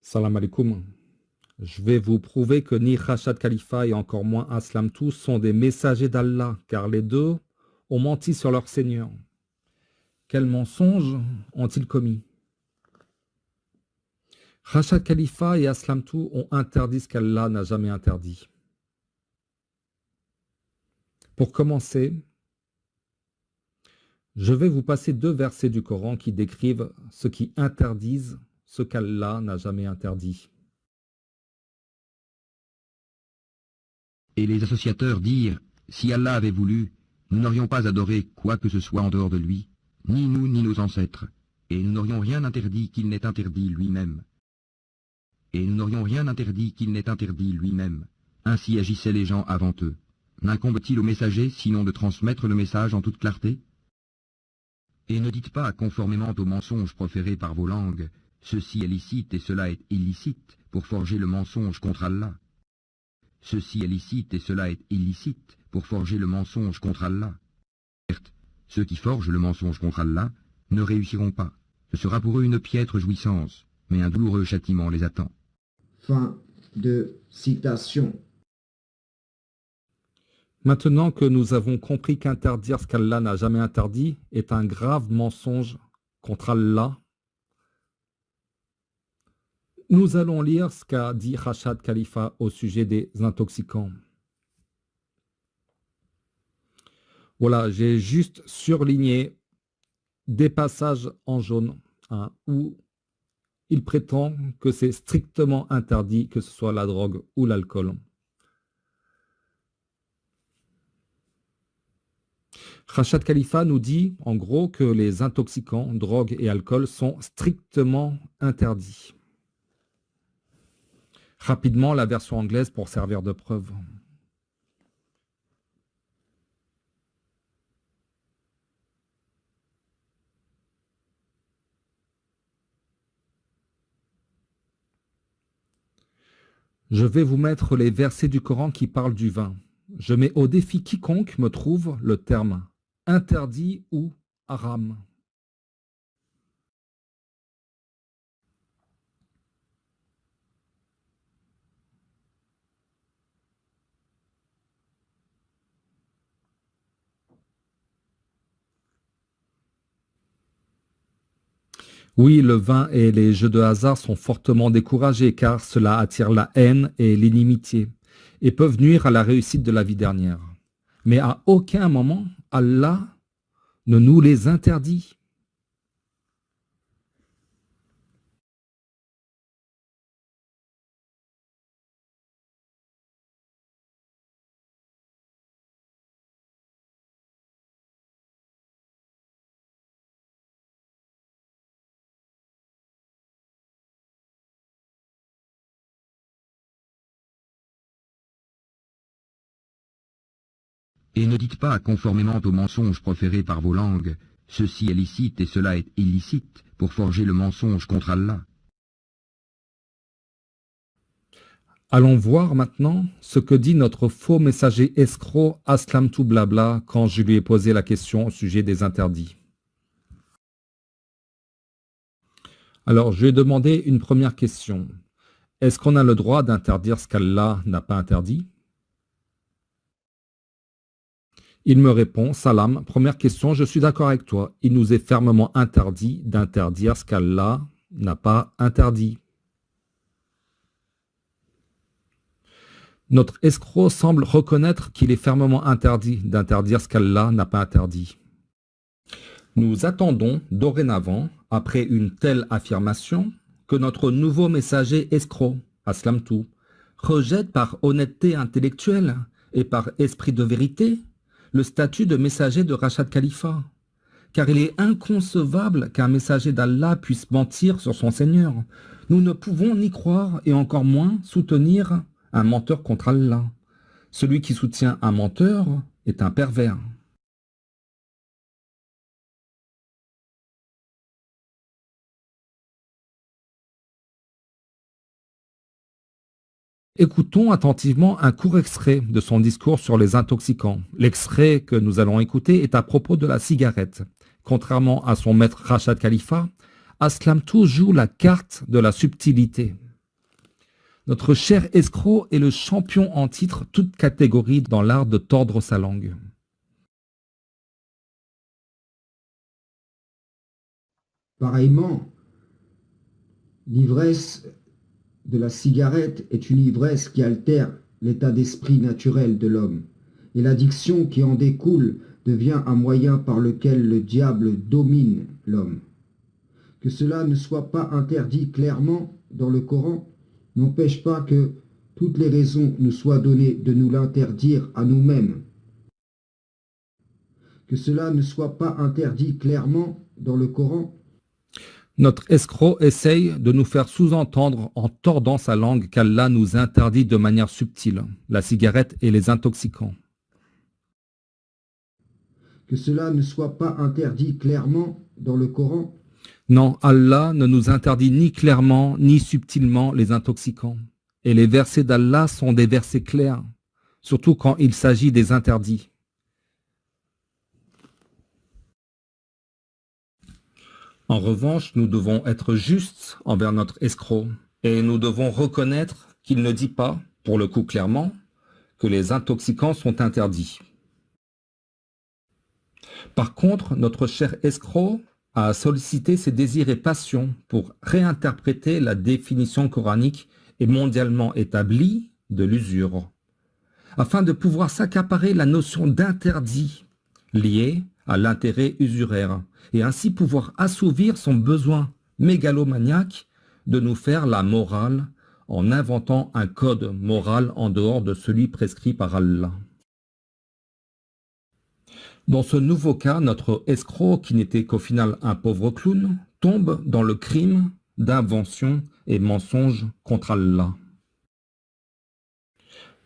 Salam alaikum. Je vais vous prouver que ni Rachad Khalifa et encore moins Aslam Tous sont des messagers d'Allah, car les deux ont menti sur leur Seigneur. Quels mensonges ont-ils commis? Rachad Khalifa et Aslam Tous ont interdit ce qu'Allah n'a jamais interdit. Pour commencer, je vais vous passer 2 versets du Coran qui décrivent ceux qui interdisent ce qu'Allah n'a jamais interdit. Et les associateurs dirent, si Allah avait voulu, nous n'aurions pas adoré quoi que ce soit en dehors de lui, ni nous ni nos ancêtres, et nous n'aurions rien interdit qu'il n'ait interdit lui-même. Et nous n'aurions rien interdit qu'il n'ait interdit lui-même. Ainsi agissaient les gens avant eux. N'incombe-t-il au messager sinon de transmettre le message en toute clarté? Et ne dites pas, conformément aux mensonges proférés par vos langues, ceci est licite et cela est illicite, pour forger le mensonge contre Allah. Ceci est licite et cela est illicite, pour forger le mensonge contre Allah. Certes, ceux qui forgent le mensonge contre Allah ne réussiront pas. Ce sera pour eux une piètre jouissance, mais un douloureux châtiment les attend. Fin de citation. Maintenant que nous avons compris qu'interdire ce qu'Allah n'a jamais interdit est un grave mensonge contre Allah, nous allons lire ce qu'a dit Rachad Khalifa au sujet des intoxicants. Voilà, j'ai juste surligné des passages en jaune où il prétend que c'est strictement interdit, que ce soit la drogue ou l'alcool. Rachad Khalifa nous dit en gros que les intoxicants, drogue et alcool sont strictement interdits. Rapidement, la version anglaise pour servir de preuve. Je vais vous mettre les versets du Coran qui parlent du vin. Je mets au défi quiconque me trouve le terme interdit ou haram. Oui, le vin et les jeux de hasard sont fortement découragés car cela attire la haine et l'inimitié et peuvent nuire à la réussite de la vie dernière. Mais à aucun moment, Allah ne nous les interdit. Et ne dites pas, conformément aux mensonges proférés par vos langues, ceci est licite et cela est illicite, pour forger le mensonge contre Allah. Allons voir maintenant ce que dit notre faux messager escroc Aslam Tout Blabla quand je lui ai posé la question au sujet des interdits. Alors, je lui ai demandé une première question. Est-ce qu'on a le droit d'interdire ce qu'Allah n'a pas interdit? Il me répond, Salam, première question, je suis d'accord avec toi. Il nous est fermement interdit d'interdire ce qu'Allah n'a pas interdit. Notre escroc semble reconnaître qu'il est fermement interdit d'interdire ce qu'Allah n'a pas interdit. Nous attendons dorénavant, après une telle affirmation, que notre nouveau messager escroc, Aslam Tout, rejette par honnêteté intellectuelle et par esprit de vérité le statut de messager de Rachad Khalifa, car il est inconcevable qu'un messager d'Allah puisse mentir sur son Seigneur. Nous ne pouvons ni croire et encore moins soutenir un menteur contre Allah. Celui qui soutient un menteur est un pervers. Écoutons attentivement un court extrait de son discours sur les intoxicants. L'extrait que nous allons écouter est à propos de la cigarette. Contrairement à son maître Rachad Khalifa, Aslam Tout joue la carte de la subtilité. Notre cher escroc est le champion en titre, toute catégorie dans l'art de tordre sa langue. Pareillement, l'ivresse de la cigarette est une ivresse qui altère l'état d'esprit naturel de l'homme, et l'addiction qui en découle devient un moyen par lequel le diable domine l'homme. Que cela ne soit pas interdit clairement dans le Coran n'empêche pas que toutes les raisons nous soient données de nous l'interdire à nous-mêmes. Que cela ne soit pas interdit clairement dans le Coran. Notre escroc essaye de nous faire sous-entendre en tordant sa langue qu'Allah nous interdit de manière subtile la cigarette et les intoxicants. Que cela ne soit pas interdit clairement dans le Coran. Non, Allah ne nous interdit ni clairement ni subtilement les intoxicants. Et les versets d'Allah sont des versets clairs, surtout quand il s'agit des interdits. En revanche, nous devons être justes envers notre escroc et nous devons reconnaître qu'il ne dit pas, pour le coup clairement, que les intoxicants sont interdits. Par contre, notre cher escroc a sollicité ses désirs et passions pour réinterpréter la définition coranique et mondialement établie de l'usure, afin de pouvoir s'accaparer la notion d'interdit liée à l'intérêt usuraire, et ainsi pouvoir assouvir son besoin mégalomaniaque de nous faire la morale en inventant un code moral en dehors de celui prescrit par Allah. Dans ce nouveau cas, notre escroc, qui n'était qu'au final un pauvre clown, tombe dans le crime d'invention et mensonge contre Allah.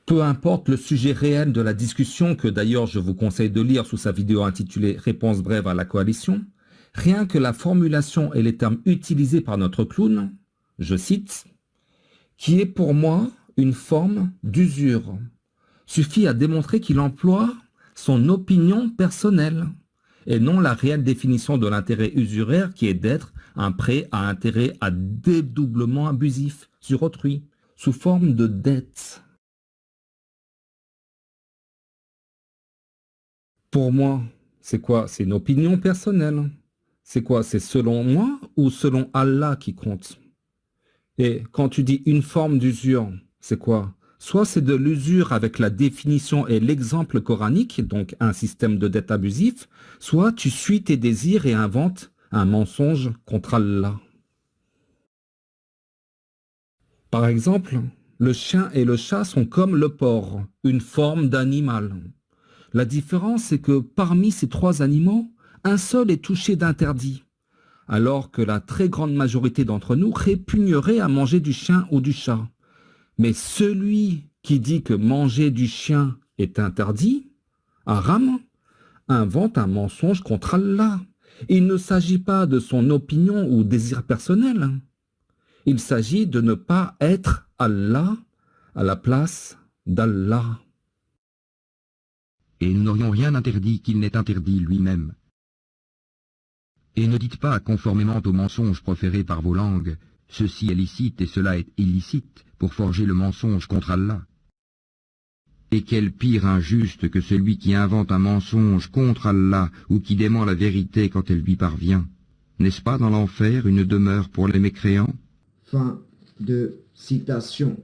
Peu importe le sujet réel de la discussion, que d'ailleurs je vous conseille de lire sous sa vidéo intitulée « Réponse brève à la coalition », rien que la formulation et les termes utilisés par notre clown, je cite, « qui est pour moi une forme d'usure », suffit à démontrer qu'il emploie son opinion personnelle et non la réelle définition de l'intérêt usuraire qui est d'être un prêt à intérêt à dédoublement abusif sur autrui, sous forme de dette. Pour moi, c'est quoi? C'est une opinion personnelle. C'est quoi? C'est selon moi ou selon Allah qui compte? Et quand tu dis une forme d'usure, c'est quoi? Soit c'est de l'usure avec la définition et l'exemple coranique, donc un système de dette abusif, soit tu suis tes désirs et inventes un mensonge contre Allah. Par exemple, le chien et le chat sont comme le porc, une forme d'animal. La différence, c'est que parmi ces trois animaux, un seul est touché d'interdit, alors que la très grande majorité d'entre nous répugnerait à manger du chien ou du chat. Mais celui qui dit que manger du chien est interdit, haram, invente un mensonge contre Allah. Il ne s'agit pas de son opinion ou désir personnel. Il s'agit de ne pas être Allah à la place d'Allah. Et nous n'aurions rien interdit qu'il n'ait interdit lui-même. Et ne dites pas, conformément aux mensonges proférés par vos langues, ceci est licite et cela est illicite, pour forger le mensonge contre Allah. Et quel pire injuste que celui qui invente un mensonge contre Allah ou qui dément la vérité quand elle lui parvient. N'est-ce pas dans l'enfer une demeure pour les mécréants? Fin de citation.